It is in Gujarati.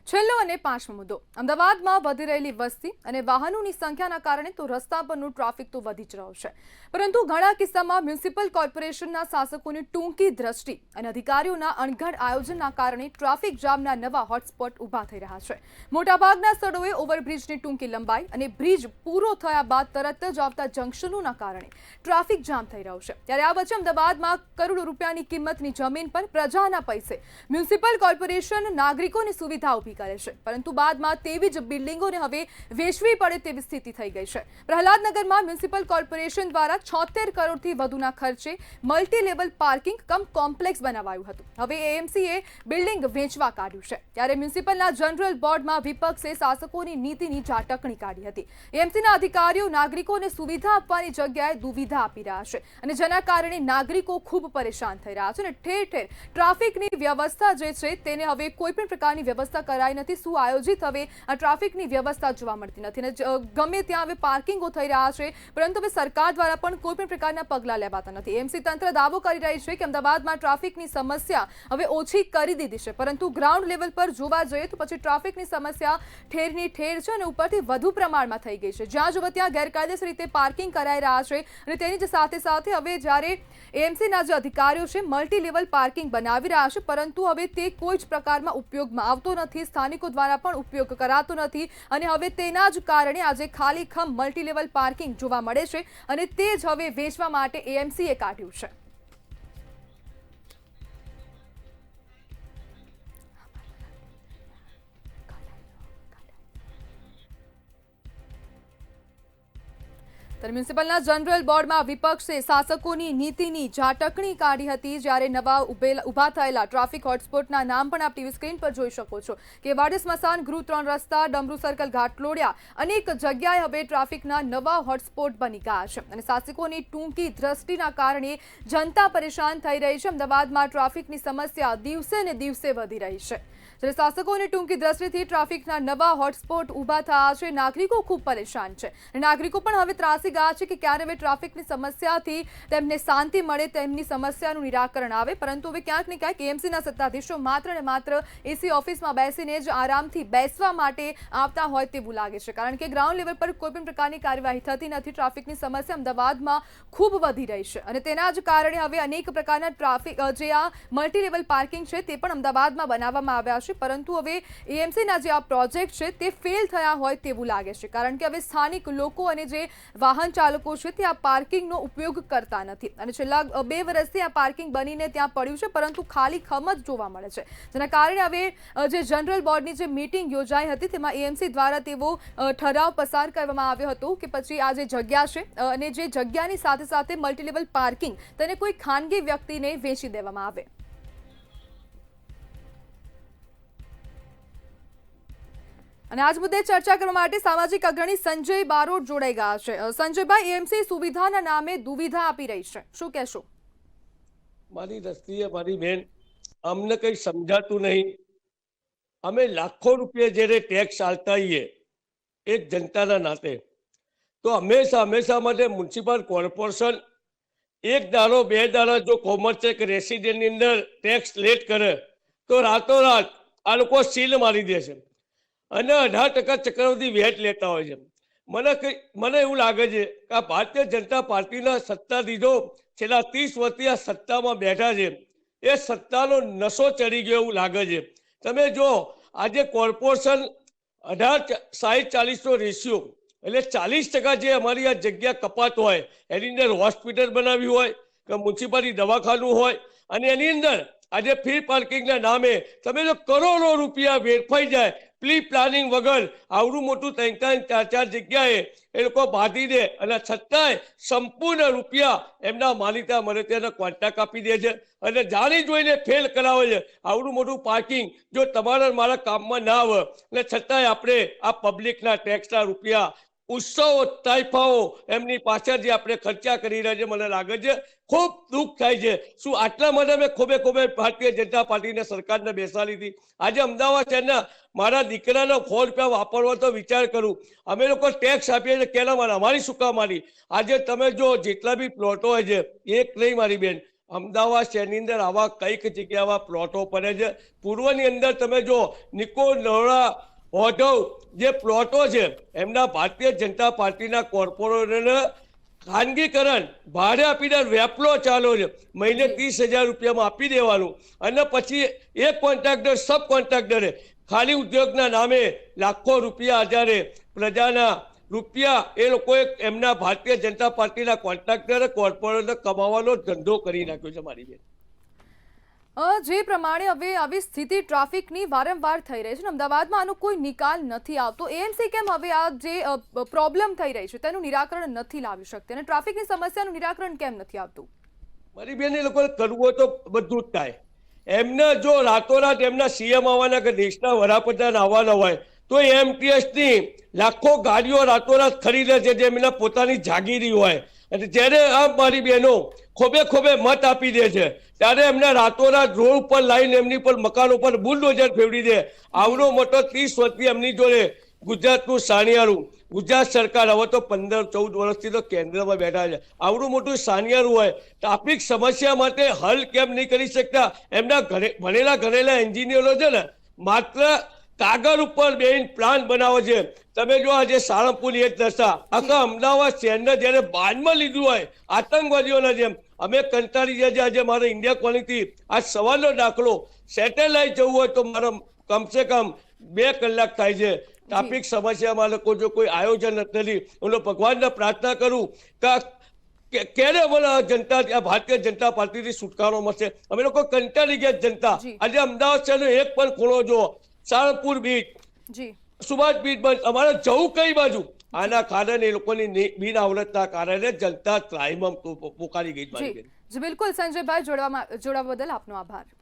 છેલ્લો અને પાંચમો મુદ્દો અમદાવાદમાં વધી રહેલી વસ્તી અને વાહનોની સંખ્યાના કારણે તો રસ્તા પરનું ટ્રાફિક તો વધી જ રહ્યો છે, પરંતુ ઘણા કિસ્સામાં મ્યુનિસિપલ કોર્પોરેશનના શાસકોની ટૂંકી દ્રષ્ટિ અને અધિકારીઓના અણઘડ આયોજનના કારણે ટ્રાફિક જામના નવા હોટસ્પોટ ઊભા થઈ રહ્યા છે। મોટાભાગના સ્થળોએ ઓવરબ્રિજની ટૂંકી લંબાઈ અને બ્રિજ પૂરો થયા બાદ તરત જ આવતા જંકશનોના કારણે ટ્રાફિક જામ થઈ રહ્યો છે। ત્યારે આ વચ્ચે અમદાવાદમાં કરોડો રૂપિયાની કિંમતની જમીન પર પ્રજાના પૈસે મ્યુનિસિપલ કોર્પોરેશન નાગરિકોની સુવિધા ઊભી કરે છે, પરંતુ બાદમાં તેવી જ બિલ્ડિંગોને હવે વેચવી પડે તેવી સ્થિતિ થઈ ગઈ છે। પ્રહલાદનગરમાં મ્યુનિસિપલ કોર્પોરેશન દ્વારા 76 કરોડથી વધુના ખર્ચે મલ્ટી લેવલ પાર્કિંગ કમ કોમ્પ્લેક્સ બનાવાયું હતું। હવે એએમસીએ બિલ્ડિંગ વેચવા કાઢ્યું છે, ત્યારે મ્યુનિસિપલના જનરલ બોર્ડમાં વિપક્ષે શાસકોની નીતિની ઝાટકણી કાઢી હતી। એએમસીના અધિકારીઓ નાગરિકોને સુવિધા આપવાની જગ્યાએ દુવિધા આપી રહ્યા છે, અને જેના કારણે નાગરિકો ખૂબ પરેશાન થઈ રહ્યા છે, અને ઠેર ઠેર ટ્રાફિકની વ્યવસ્થા જે છે તેને હવે કોઈ પણ પ્રકારની વ્યવસ્થા કરાઈ નથી। સુઆયોજિત હવે આ ટ્રાફિકની વ્યવસ્થા જોવા મળતી નથી, અને ગમે ત્યાં હવે પાર્કિંગો થઈ રહ્યા છે, પરંતુ હવે સરકાર દ્વારા પણ કોઈ પણ પ્રકારના પગલાં લેવાતા નથી। એએમસી તંત્ર દાવો કરી રહી છે કે અમદાવાદમાં ટ્રાફિકની સમસ્યા હવે ઓછી કરી દીધી છે, પરંતુ ગ્રાઉન્ડ લેવલ પર જોવા જઈએ તો પછી ટ્રાફિકની સમસ્યા ઠેરની ઠેર છે, અને ઉપરથી વધુ પ્રમાણમાં થઈ ગઈ છે। જ્યાં જુઓ ત્યાં ગેરકાયદેસર રીતે પાર્કિંગ કરાઈ રહ્યા છે, અને તેની જ સાથે સાથે હવે જ્યારે એએમસીના જે અધિકારીઓ છે મલ્ટી લેવલ પાર્કિંગ બનાવી રહ્યા છે, પરંતુ હવે તે કોઈ જ પ્રકારમાં ઉપયોગમાં આવતો નથી, સ્થાનિકો દ્વારા પણ ઉપયોગ કરાતો નથી, અને હવે તેના જ કારણે આજે ખાલીખમ મલ્ટી લેવલ પાર્કિંગ જોવા મળે છે, અને તે જ હવે વેચવા માટે એએમસીએ કાઢ્યું છે। મ્યુનિસિપલના જનરલ બોર્ડમાં વિપક્ષે શાસકોની નીતિની ઝાટકણી કાઢી હતી, જ્યારે નવા ઊભા થયેલા ટ્રાફિક હોટસ્પોટના નામ પણ આપ ટીવી સ્ક્રીન પર જોઈ શકો છો કે વાડી સ્મશાન ગૃહ 3 રસ્તા, ડમરૂ સર્કલ, ઘાટલોડિયા, અનેક જગ્યાએ હવે ટ્રાફિકના નવા હોટસ્પોટ બની ગયા છે, અને શાસકોની ટૂંકી દ્રષ્ટિના કારણે જનતા પરેશાન થઈ રહી છે। અમદાવાદમાં ટ્રાફિકની સમસ્યા દિવસે ને દિવસે વધી રહી છે, જ્યારે શાસકોની ટૂંકી દ્રષ્ટિથી ટ્રાફિકના નવા હોટસ્પોટ ઊભા થયા છે। નાગરિકો ખૂબ પરેશાન છે, અને નાગરિકો પણ હવે ત્રાસી ગયા છે કે ક્યારે હવે ટ્રાફિકની સમસ્યાથી તેમને શાંતિ મળે, તેમની સમસ્યાનું નિરાકરણ આવે, પરંતુ હવે ક્યાંક ને ક્યાંક એએમસીના સત્તાધીશો માત્ર ને માત્ર એસી ઓફિસમાં બેસીને જ આરામથી બેસવા માટે આવતા હોય તેવું લાગે છે, કારણ કે ગ્રાઉન્ડ લેવલ પર કોઈ પણ પ્રકારની કાર્યવાહી થતી નથી। ટ્રાફિકની સમસ્યા અમદાવાદમાં ખૂબ વધી રહી છે, અને તેના જ કારણે હવે અનેક પ્રકારના ટ્રાફિક જે આ મલ્ટી લેવલ પાર્કિંગ છે તે પણ અમદાવાદમાં બનાવવામાં આવ્યા છે, પરંતુ હવે એએમસીના જે આ પ્રોજેક્ટ છે તે ફેલ થયા હોય તેવું લાગે છે, કારણ કે હવે સ્થાનિક લોકો અને જે વાહન ચાલકો છે તે આ પાર્કિંગનો ઉપયોગ કરતા નથી, અને છેલ્લા 2 વર્ષથી આ પાર્કિંગ બનીને ત્યાં પડ્યું છે, પરંતુ ખાલી ખમ જ જોવા મળે છે, જેના કારણે હવે જે જનરલ બોર્ડની જે મીટિંગ યોજાઈ હતી તેમાં એએમસી દ્વારા તેવો ઠરાવ પસાર કરવામાં આવ્યો હતો કે પછી આ જે જગ્યા છે અને જે જગ્યાની સાથે સાથે મલ્ટી લેવલ પાર્કિંગ તેને કોઈ ખાનગી વ્યક્તિને વેચી દેવામાં આવે। અને આજ મુદ્દે ચર્ચા કરવા માટે સામાજિક અગ્રણી સંજય બારોટ જોડાઈ ગયા છે। સંજયભાઈ, એએમસી સુવિધાના નામે દુવિધા આપી રહી છે, શું કહેશો? મારી દ્રષ્ટિએ મારી બેન, અમને કંઈ સમજાતું નહીં। અમે લાખો રૂપિયા જ્યારે ટેક્સ આલતા હોઈએ એક જનતાના નાતે, તો હંમેશા માટે મ્યુનિસિપલ કોર્પોરેશન એક દાડો 2 દાડા જો કોમર્શિયલ રેસિડેન્ટની અંદર ટેક્સ લેટ કરે તો રાતોરાત આ લોકો સીલ મારી દે છે, અને 18% ચક્રવૃદ્ધિ વેટ લેતા હોય છે। મને એવું લાગે છે કે આ ભારતીય જનતા પાર્ટીના સત્તાધીશો છેલ્લા 30 વર્ષથી આ સત્તામાં બેઠા છે, એ સત્તાનો નશો ચડી ગયો એવું લાગે છે। તમે જો આજે કોર્પોરેશન 18-60-40 નો રેશિયો, એટલે 40% જે અમારી આ જગ્યા કપાત હોય એની અંદર હોસ્પિટલ બનાવી હોય કે મ્યુનિસિપાલિટી દવાખાનું હોય, અને એની અંદર આજે ફ્રી પાર્કિંગના નામે તમે જો કરોડો રૂપિયા વેડફાઈ જાય પ્રી પ્લાનિંગ વગર, આવડું મોટું 3-4 જગ્યાએ એ લોકો બાંધી દે, અને છતાંય સંપૂર્ણ રૂપિયા એમના માલિકા મળે તેના કોન્ટ્રાક્ટ આપી દે છે, અને જાણી જોઈને ફેલ કરાવે છે। આવડું મોટું પાર્કિંગ જો તમારા મારા કામમાં ના આવે, અને છતાંય આપણે આ પબ્લિકના ટેક્સના રૂપિયા ઉત્સવો તાઇફાઓ એમની પાછળ જે આપણે ખર્ચા કરી રહ્યા છે, મને લાગે છે ખૂબ દુઃખ થાય છે। શું આટલા માટે મેં ખોબે ભારતીય જનતા પાર્ટીને સરકારને બેસાડી હતી? આજે અમદાવાદ શહેરના મારા દીકરાનો 100 રૂપિયા વાપરવા તો વિચાર કરું, અમે લોકો ટેક્સ આપીએ છીએ કેના માટે? અમારી શું કામ? આજે તમે જો જેટલા બી પ્લોટો હોય છે, એક નહીં મારી બેન, અમદાવાદ શહેરની અંદર આવા કઈક જગ્યા આવા પ્લોટો પડે છે. પૂર્વની અંદર તમે જો નિકો નરોડા હોટલ જે પ્લોટો છે એમના ભારતીય જનતા પાર્ટીના કોર્પોરેટરને ખાનગીકરણ ભાડે આપીને વેપલો ચાલો છે. મહિને 30,000 રૂપિયામાં આપી દેવાનું અને પછી એક કોન્ટ્રાક્ટર સબ કોન્ટ્રાક્ટરે ખાલી ઉદ્યોગના નામે લાખો રૂપિયા આધારે પ્રજાના રૂપિયા એ લોકોએ એમના ભારતીય જનતા પાર્ટીના કોન્ટ્રાક્ટર કોર્પોરેટર કમાવાનો ધંધો કરી નાખ્યો છે મારી બેન. જે પ્રમાણે હવે આવી સ્થિતિ ટ્રાફિકની વારંવાર થઈ રહી છે ને અમદાવાદમાં આનો કોઈ નિકાલ નથી આવતો. એએમસી કેમ હવે આ જે પ્રોબ્લેમ થઈ રહી છે તેનું નિરાકરણ નથી લાવી શકતી અને ટ્રાફિકની સમસ્યાનું નિરાકરણ કેમ નથી આવતું? મારી બેન, એ લોકોને કરવું હોય તો બધું જ થાય. એમને જો રાતોરાત એમના સીએમ આવવાના કે દેશના વડાપ્રધાન આવવાના હોય તો એમટીએસની લાખો ગાડીઓ રાતોરાત ખરીદે છે જે એમના પોતાની જાગીરી હોય. અને જ્યારે આ મારી બહેનો ખોબે ખોબે મત આપી દે છે ત્યારે એમને રાતોરાત રોડ ઉપર લાવીને એમની પર મકાન ઉપર બુલડોઝર ફેરવી દે. આવડો મોટો 30 વર્ષથી એમની જોડે ગુજરાતનું સાનિયારું, ગુજરાત સરકાર હવે તો 15-14 વર્ષથી તો કેન્દ્રમાં બેઠા છે. આવડું મોટું સાનિયારું હોય ટ્રાફિક સમસ્યા માટે હલ કેમ નહીં કરી શકતા? એમના ભણેલા ગણેલા એન્જિનિયરો છે ને માત્ર કાગળ ઉપર બેન પ્લાન બનાવે છે. તમે જો આજે સાળંગપુરની એક દશા આખા અમદાવાદ શહેરને જયારે બાનમાં લીધું હોય આતંકવાદીઓના જેમ અમે કંટાળી ગયા છે. આજે મારે ઇન્ડિયા કોલોનીથી આજ સવારનો દાખલો સેટેલાઇટ જવું હોય તો મારે કમસે કમ 2 કલાક થાય છે. ટ્રાફિક સમસ્યામાં લોકો જો કોઈ આયોજન નથી. હું ભગવાનને પ્રાર્થના કરું કે ક્યારે મને જનતા ભારતીય જનતા પાર્ટીથી છુટકારો મળશે. અમે લોકો કંટાળી ગયા જનતા. આજે અમદાવાદ શહેરનો એક પણ ખૂણો જો સાળંગપુર બીચ, સુભાષ બીચ બંધ, અમારે જવું કઈ બાજુ? આના કારણે એ લોકોની બિન આવડતના કારણે જનતા ત્રાહિમામ પોકારી ગઈ. જી બિલકુલ સંજયભાઈ, જોડાવા બદલ આપનો આભાર.